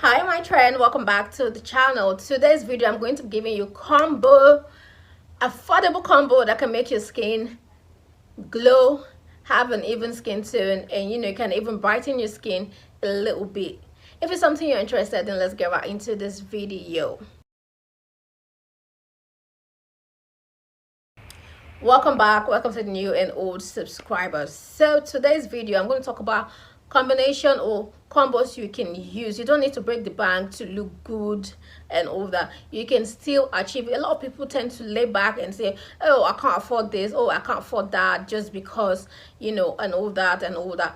Hi my friend, welcome back to the channel. Today's video I'm going to be giving you affordable combo that can make your skin glow, have an even skin tone, and you can even brighten your skin a little bit. If it's something you're interested in, let's get right into this video. Welcome back, welcome to the new and old subscribers. So today's video I'm going to talk about combination or combos you can use. You don't need to break the bank to look good and all that. You can still achieve it. A lot of people tend to lay back and say, oh, I can't afford this, oh, I can't afford that, just because and all that.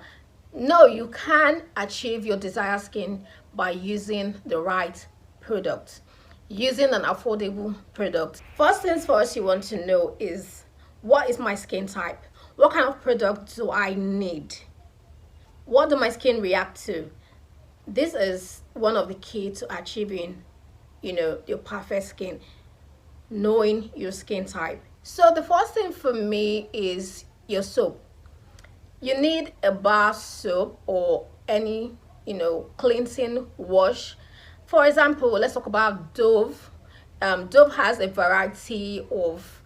No, you can achieve your desired skin by using the right product, using an affordable product. First things first, you want to know is, what is my skin type? What kind of product do I need? What do my skin react to? This is one of the key to achieving your perfect skin, knowing your skin type. So the first thing for me is your soap. You need a bar soap or any cleansing wash. For example, let's talk about Dove. Dove has a variety of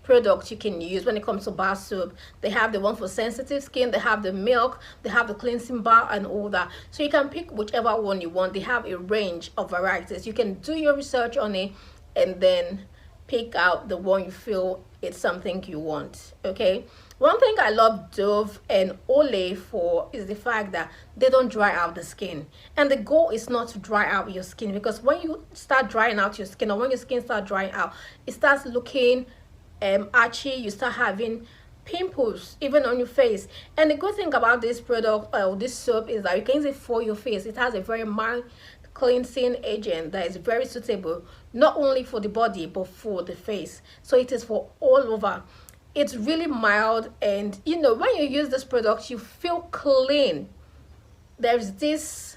products you can use when it comes to bar soap. They have the one for sensitive skin, they have the milk, they have the cleansing bar and all that. So you can pick whichever one you want. They have a range of varieties. You can do your research on it and then pick out the one you feel it's something you want. Okay, one thing I love Dove and Olay for is the fact that they don't dry out the skin, and the goal is not to dry out your skin, because when you start drying out your skin, or when your skin starts drying out, it starts looking archy. You start having pimples even on your face. And the good thing about this product or this soap is that you can use it for your face. It has a very mild cleansing agent that is very suitable not only for the body but for the face. So it is for all over. It's really mild, and when you use this product, you feel clean. There's this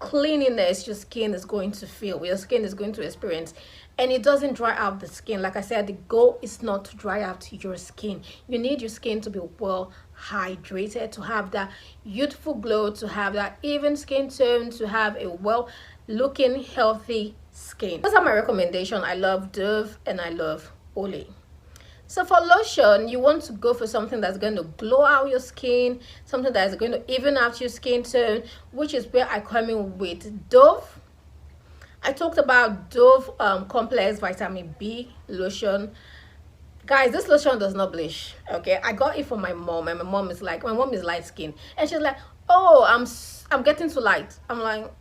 cleanliness your skin is going to feel, your skin is going to experience, and it doesn't dry out the skin. Like I said, the goal is not to dry out your skin. You need your skin to be well hydrated, to have that youthful glow, to have that even skin tone, to have a well looking healthy skin. Those are my recommendations. I love Dove and I love Olay. So for lotion, you want to go for something that's going to glow out your skin, something that is going to even out your skin tone, which is where I come in with Dove. I talked about Dove Complex Vitamin B lotion. Guys, this lotion does not bleach. Okay, I got it from my mom, and my mom is light skin, and she's like, oh, I'm getting too light. I'm like,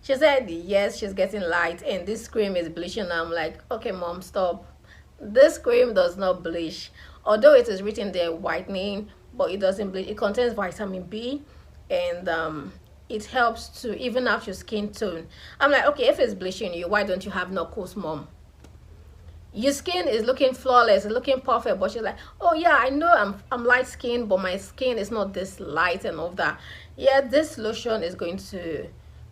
She said yes, she's getting light and this cream is bleaching. I'm like, okay mom, stop. This cream does not bleach, although it is written there whitening, but it doesn't bleach. It contains vitamin B, and it helps to even out your skin tone. I'm like, okay, if it's bleaching you, why don't you have knuckles, mom? Your skin is looking flawless, it's looking perfect, but she's like, oh yeah, I know I'm light skinned, but my skin is not this light and all that. Yeah, this lotion is going to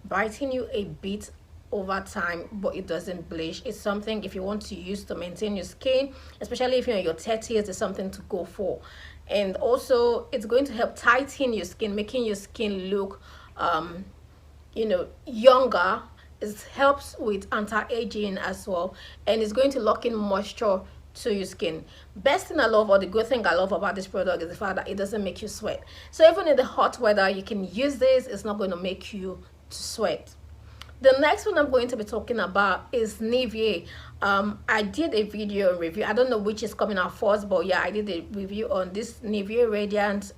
brighten you a bit over time, but it doesn't bleach. It's something, if you want to use to maintain your skin, especially if you're in your 30s, it's something to go for. And also it's going to help tighten your skin, making your skin look younger. It helps with anti-aging as well, and it's going to lock in moisture to your skin. Best thing I love, or the good thing I love about this product, is the fact that it doesn't make you sweat. So even in the hot weather, you can use this. It's not going to make you to sweat. The next one I'm going to be talking about is Nivea. I did a video review. I don't know which is coming out first, but yeah, I did a review on this Nivea Radiant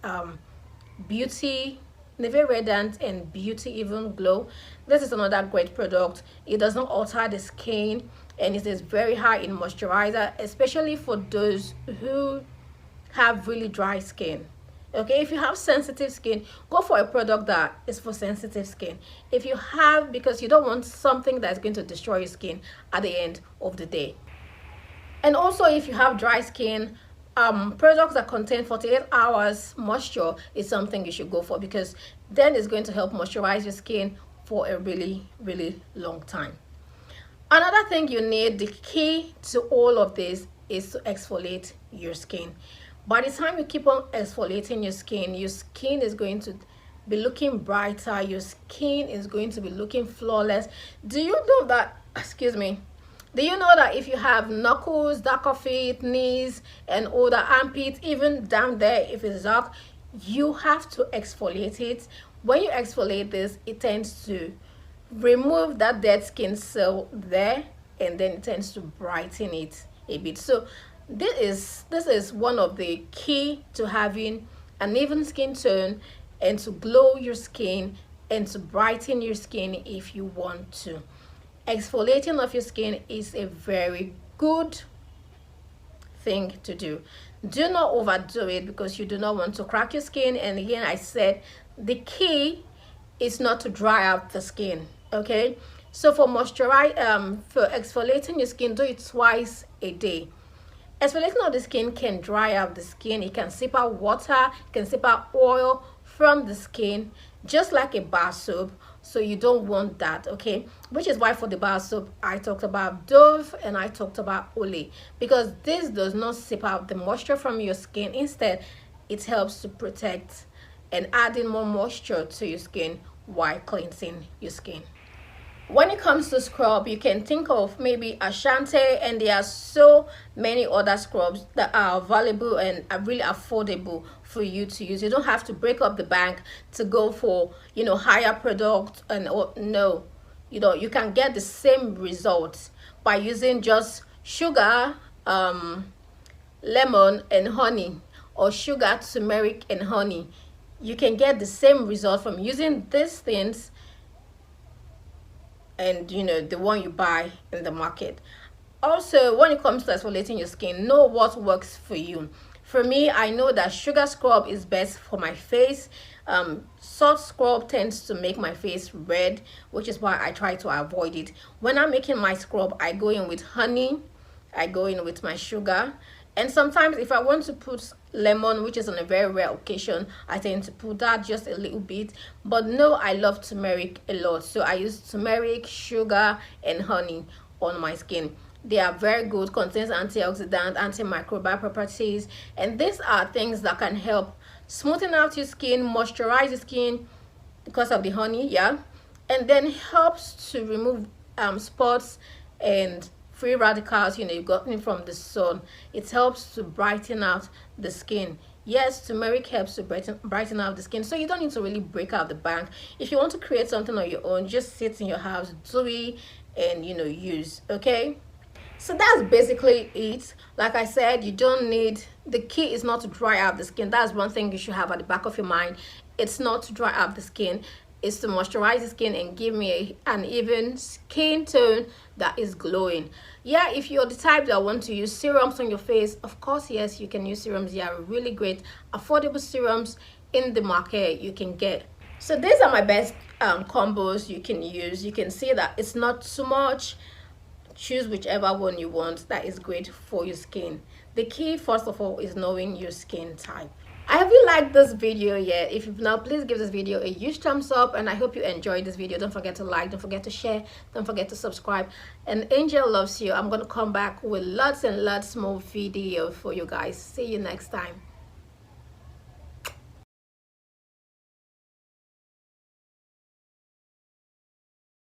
Nivea Radiant and Beauty Even Glow. This is another great product. It does not alter the skin, and it is very high in moisturizer, especially for those who have really dry skin. Okay, if you have sensitive skin, go for a product that is for sensitive skin. If you have, because you don't want something that's going to destroy your skin at the end of the day. And also, if you have dry skin, products that contain 48 hours moisture is something you should go for, because then it's going to help moisturize your skin for a really long time. Another thing you need, the key to all of this, is to exfoliate your skin. By the time you keep on exfoliating your skin is going to be looking brighter, your skin is going to be looking flawless. Do you know that, excuse me, do you know that if you have knuckles, darker feet, knees, and all the armpits, even down there if it's dark, you have to exfoliate it. When you exfoliate this, it tends to remove that dead skin cell there, and then it tends to brighten it a bit. So this is one of the key to having an even skin tone and to glow your skin and to brighten your skin if you want to. Exfoliating of your skin is a very good thing to do. Do not overdo it because you do not want to crack your skin. And again, I said the key is not to dry out the skin. Okay, so for exfoliating your skin, do it twice a day. Exfoliating of the skin can dry out the skin. It can sip out water, it can sip out oil from the skin, just like a bar soap. So you don't want that, okay? Which is why for the bar soap, I talked about Dove and I talked about Olay, because this does not sip out the moisture from your skin. Instead, it helps to protect and adding more moisture to your skin while cleansing your skin. When it comes to scrub, you can think of maybe Ashanti, and there are so many other scrubs that are available and are really affordable for you to use. You don't have to break up the bank to go for, you know, higher product. And no, you know, you can get the same results by using just sugar, lemon and honey, or sugar, turmeric and honey. You can get the same result from using these things and, you know, the one you buy in the market. Also, when it comes to exfoliating your skin, know what works for you. For me, I know that sugar scrub is best for my face. Salt scrub tends to make my face red, which is why I try to avoid it. When I'm making my scrub, I go in with honey, I go in with my sugar, and sometimes if I want to put lemon, which is on a very rare occasion, I tend to put that just a little bit. But no, I love turmeric a lot, so I use turmeric, sugar and honey on my skin. They are very good, contains antioxidant, antimicrobial properties, and these are things that can help smoothen out your skin, moisturize your skin because of the honey, yeah, and then helps to remove spots and free radicals, you know, you got it from the sun. It helps to brighten out the skin. Yes, turmeric helps to brighten out the skin, so you don't need to really break out the bank. If you want to create something on your own, just sit in your house, do it, and, you know, use. Okay, so that's basically it. Like I said, you don't need, the key is not to dry out the skin. That's one thing you should have at the back of your mind. It's not to dry out the skin, it's to moisturize the skin and give me an even skin tone that is glowing. Yeah, if you're the type that want to use serums on your face, of course, yes, you can use serums. They are really great, affordable serums in the market you can get. So these are my best combos you can use. You can see that it's not too much. Choose whichever one you want that is great for your skin. The key, first of all, is knowing your skin type. I hope you liked this video yet. If you've not, please give this video a huge thumbs up, and I hope you enjoyed this video. Don't forget to like, don't forget to share, don't forget to subscribe. And Angel loves you. I'm going to come back with lots and lots more videos for you guys. See you next time.